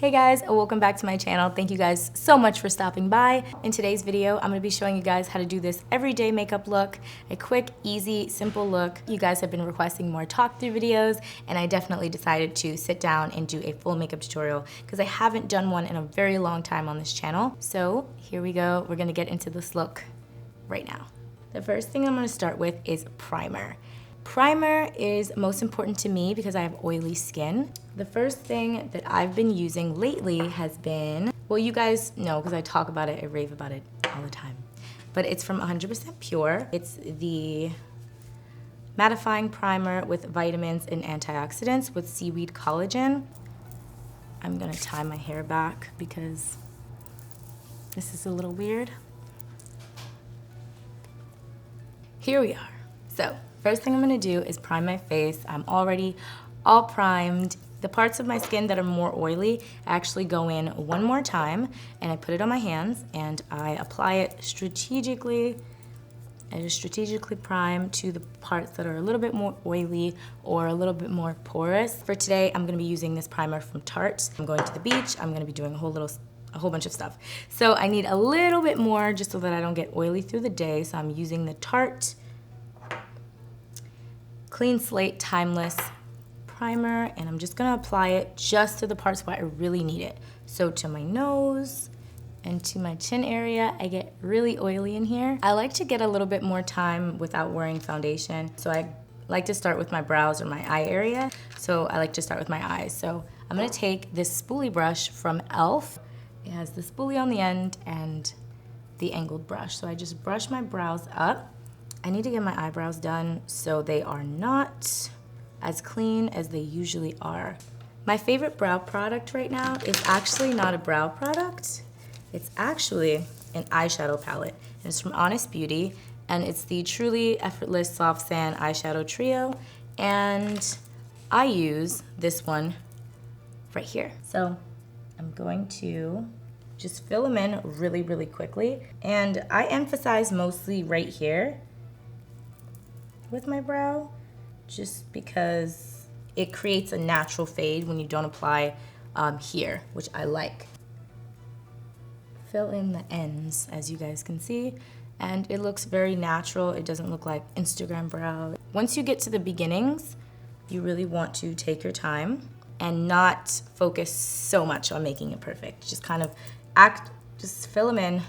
Hey guys, welcome back to my channel. Thank you guys so much for stopping by. In today's video, I'm gonna be showing you guys how to do this everyday makeup look, a quick, easy, simple look. You guys have been requesting more talk through videos, and I definitely decided to sit down and do a full makeup tutorial because I haven't done one in a very long time on this channel. So here we go. We're gonna get into this look right now. The first thing I'm gonna start with is primer. Primer is most important to me because I have oily skin. The first thing that I've been using lately has been, well, you guys know because I talk about it, I rave about it all the time, but it's from 100% Pure. It's the Mattifying Primer with vitamins and antioxidants with seaweed collagen. I'm gonna tie my hair back because this is a little weird. Here we are. So, first thing I'm gonna do is prime my face. I'm already all primed. The parts of my skin that are more oily actually go in one more time, and I put it on my hands and I apply it strategically. I just strategically prime to the parts that are a little bit more oily or a little bit more porous. For today, I'm gonna be using this primer from Tarte. I'm going to the beach. I'm gonna be doing a whole bunch of stuff. So I need a little bit more just so that I don't get oily through the day. So I'm using the Tarte Clean Slate Timeless Primer, and I'm just gonna apply it just to the parts where I really need it. So to my nose and to my chin area, I get really oily in here. I like to get a little bit more time without wearing foundation. So I like to start with my brows or my eye area. So I like to start with my eyes. So I'm gonna take this spoolie brush from e.l.f. It has the spoolie on the end and the angled brush. So I just brush my brows up. I need to get my eyebrows done so they are not as clean as they usually are. My favorite brow product right now is actually not a brow product. It's actually an eyeshadow palette. And it's from Honest Beauty, and it's the Truly Effortless Soft Sand Eyeshadow Trio. And I use this one right here. So I'm going to just fill them in really, really quickly. And I emphasize mostly right here with my brow, just because it creates a natural fade when you don't apply here, which I like. Fill in the ends, as you guys can see, and it looks very natural. It doesn't look like Instagram brow. Once you get to the beginnings, you really want to take your time and not focus so much on making it perfect. Just kind of just fill them in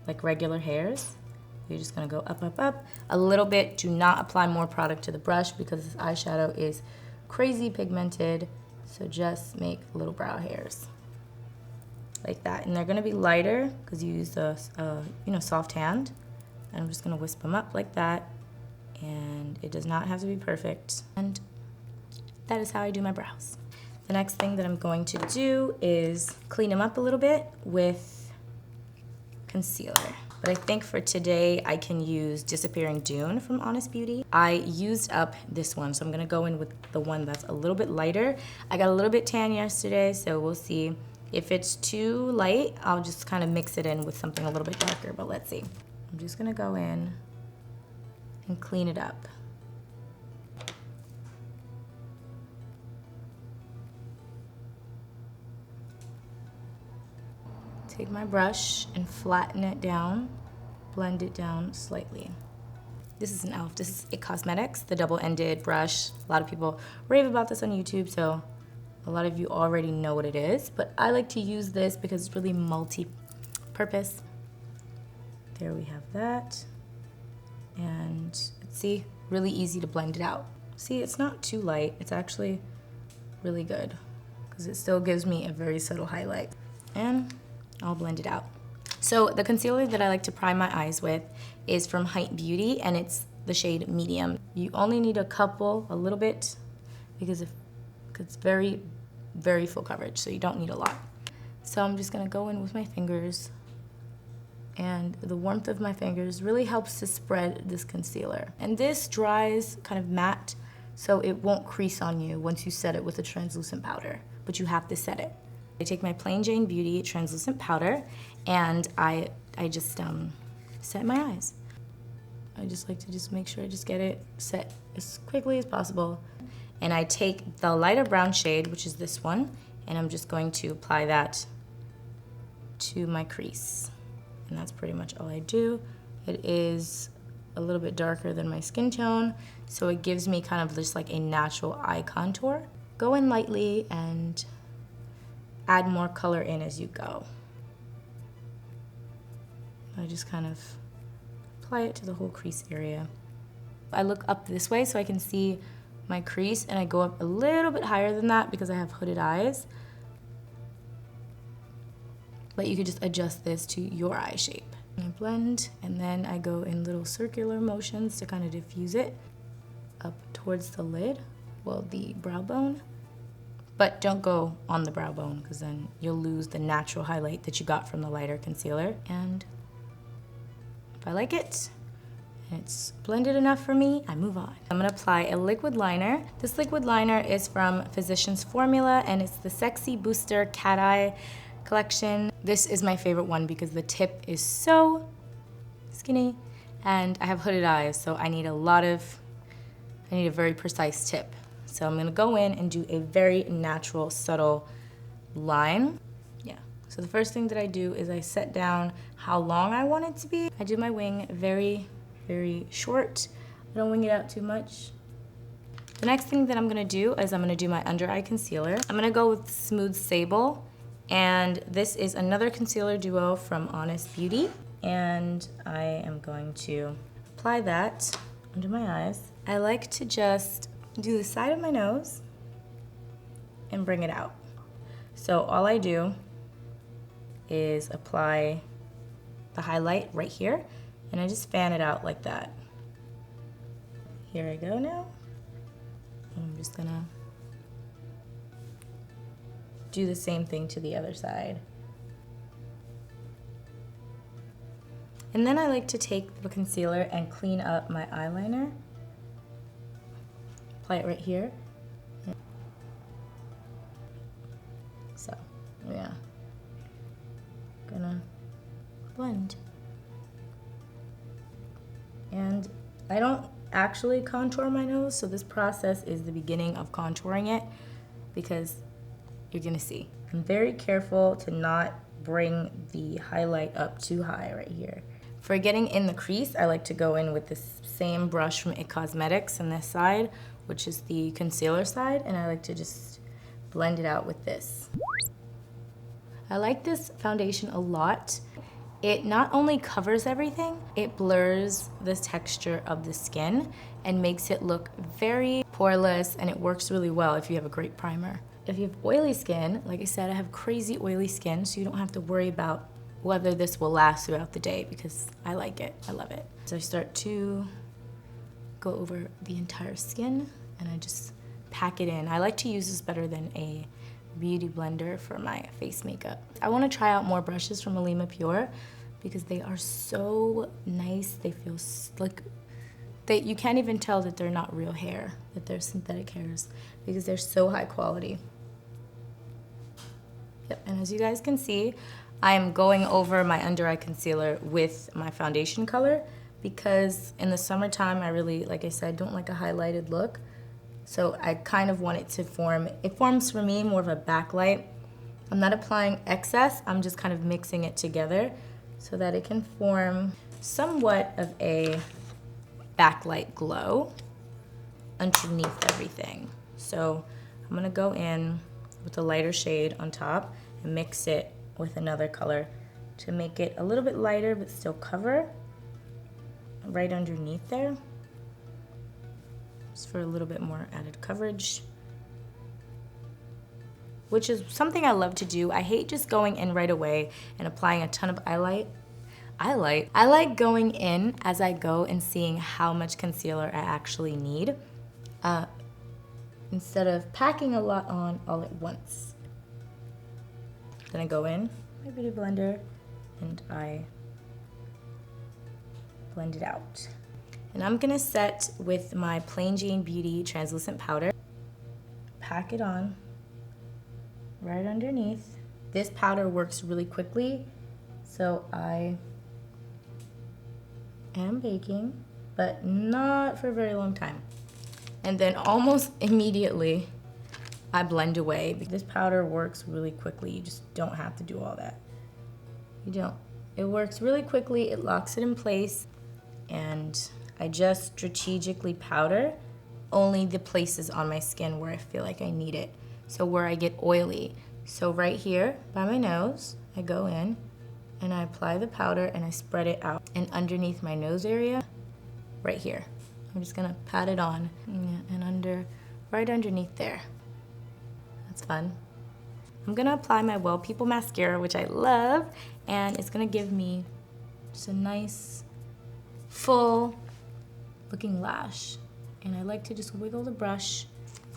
like regular hairs. You're just gonna go up, up, up a little bit. Do not apply more product to the brush because this eyeshadow is crazy pigmented. So just make little brow hairs like that. And they're gonna be lighter because you use a soft hand. And I'm just gonna wisp them up like that. And it does not have to be perfect. And that is how I do my brows. The next thing that I'm going to do is clean them up a little bit with concealer. But I think for today, I can use Disappearing Dune from Honest Beauty. I used up this one, so I'm gonna go in with the one that's a little bit lighter. I got a little bit tan yesterday, so we'll see. If it's too light, I'll just kind of mix it in with something a little bit darker, but let's see. I'm just gonna go in and clean it up. Take my brush and flatten it down, blend it down slightly. This is an e.l.f. This is It Cosmetics, the double-ended brush. A lot of people rave about this on YouTube, so a lot of you already know what it is, but I like to use this because it's really multi-purpose. There we have that. And see, really easy to blend it out. See, it's not too light. It's actually really good because it still gives me a very subtle highlight. And I'll blend it out. So the concealer that I like to prime my eyes with is from Hynt Beauty, and it's the shade Medium. You only need a little bit, because it's very, very full coverage, so you don't need a lot. So I'm just gonna go in with my fingers, and the warmth of my fingers really helps to spread this concealer. And this dries kind of matte, so it won't crease on you once you set it with a translucent powder, but you have to set it. I take my Plain Jane Beauty translucent powder, and I just set my eyes. I just like to just make sure I just get it set as quickly as possible. And I take the lighter brown shade, which is this one, and I'm just going to apply that to my crease. And that's pretty much all I do. It is a little bit darker than my skin tone, so it gives me kind of just like a natural eye contour. Go in lightly and add more color in as you go. I just kind of apply it to the whole crease area. I look up this way so I can see my crease, and I go up a little bit higher than that because I have hooded eyes. But you could just adjust this to your eye shape. I blend, and then I go in little circular motions to kind of diffuse it up towards the lid, well, the brow bone. But don't go on the brow bone because then you'll lose the natural highlight that you got from the lighter concealer. And if I like it, and it's blended enough for me, I move on. I'm gonna apply a liquid liner. This liquid liner is from Physicians Formula, and it's the Sexy Booster Cat Eye collection. This is my favorite one because the tip is so skinny, and I have hooded eyes, so I need a very precise tip. So I'm gonna go in and do a very natural, subtle line. Yeah, so the first thing that I do is I set down how long I want it to be. I do my wing very, very short. I don't wing it out too much. The next thing that I'm gonna do is I'm gonna do my under eye concealer. I'm gonna go with Smooth Sable, and this is another concealer duo from Honest Beauty, and I am going to apply that under my eyes. I like to just do the side of my nose and bring it out. So all I do is apply the highlight right here, and I just fan it out like that. Here I go now. I'm just gonna do the same thing to the other side. And then I like to take the concealer and clean up my eyeliner. Apply it right here. So, yeah. Gonna blend. And I don't actually contour my nose, so this process is the beginning of contouring it because you're gonna see. I'm very careful to not bring the highlight up too high right here. For getting in the crease, I like to go in with this same brush from IT Cosmetics on this side, which is the concealer side, and I like to just blend it out with this. I like this foundation a lot. It not only covers everything, it blurs the texture of the skin and makes it look very poreless, and it works really well if you have a great primer. If you have oily skin, like I said, I have crazy oily skin, so you don't have to worry about whether this will last throughout the day because I like it, I love it. So I start to go over the entire skin and I just pack it in. I like to use this better than a beauty blender for my face makeup. I want to try out more brushes from Alima Pure because they are so nice. They feel like you can't even tell that they're not real hair, that they're synthetic hairs because they're so high quality. Yep, and as you guys can see, I'm going over my under eye concealer with my foundation color because in the summertime, I really, like I said, don't like a highlighted look. So I kind of want it to form, it forms for me more of a backlight. I'm not applying excess, I'm just kind of mixing it together so that it can form somewhat of a backlight glow underneath everything. So I'm gonna go in with a lighter shade on top and mix it with another color to make it a little bit lighter but still cover right underneath there, just for a little bit more added coverage, which is something I love to do. I hate just going in right away and applying a ton of highlight. I like going in as I go and seeing how much concealer I actually need instead of packing a lot on all at once. Then I go in my beauty blender and I blend it out. And I'm gonna set with my Plain Jane Beauty translucent powder. Pack it on right underneath. This powder works really quickly, so I am baking, but not for a very long time. And then almost immediately, I blend away. This powder works really quickly. You just don't have to do all that. You don't. It works really quickly. It locks it in place. And I just strategically powder only the places on my skin where I feel like I need it. So where I get oily. So right here by my nose, I go in and I apply the powder and I spread it out. And underneath my nose area, right here. I'm just gonna pat it on and right underneath there. That's fun. I'm gonna apply my Well People mascara, which I love, and it's gonna give me just a nice, full looking lash. And I like to just wiggle the brush.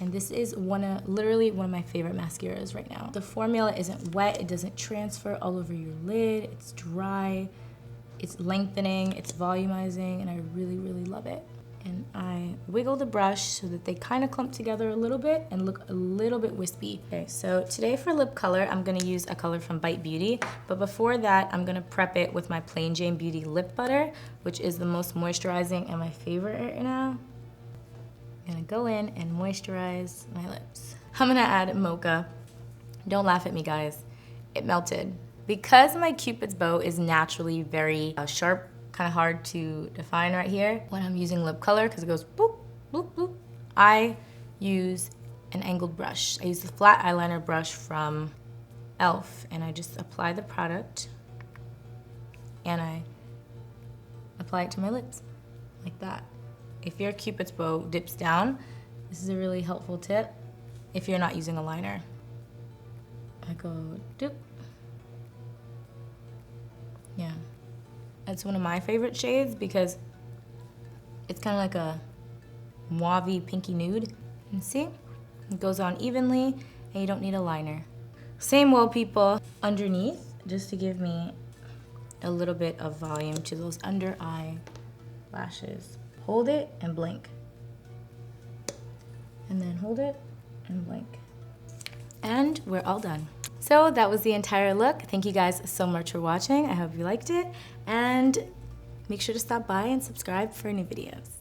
And this is literally one of my favorite mascaras right now. The formula isn't wet, it doesn't transfer all over your lid, it's dry, it's lengthening, it's volumizing, and I really, really love it. And I wiggle the brush so that they kind of clump together a little bit and look a little bit wispy. Okay, so today for lip color, I'm gonna use a color from Bite Beauty, but before that, I'm gonna prep it with my Plain Jane Beauty lip butter, which is the most moisturizing and my favorite right now. I'm gonna go in and moisturize my lips. I'm gonna add Moka. Don't laugh at me, guys. It melted. Because my Cupid's bow is naturally very sharp, kind of hard to define right here, when I'm using lip color, because it goes boop, boop, boop, I use an angled brush. I use the flat eyeliner brush from e.l.f. and I just apply the product and I apply it to my lips, like that. If your Cupid's bow dips down, this is a really helpful tip if you're not using a liner. I go doop. Yeah. It's one of my favorite shades because it's kind of like a mauve-y pinky nude. And see? It goes on evenly and you don't need a liner. Same Well People underneath, just to give me a little bit of volume to those under eye lashes. Hold it and blink. And then hold it and blink. And we're all done. So that was the entire look. Thank you guys so much for watching. I hope you liked it. And make sure to stop by and subscribe for new videos.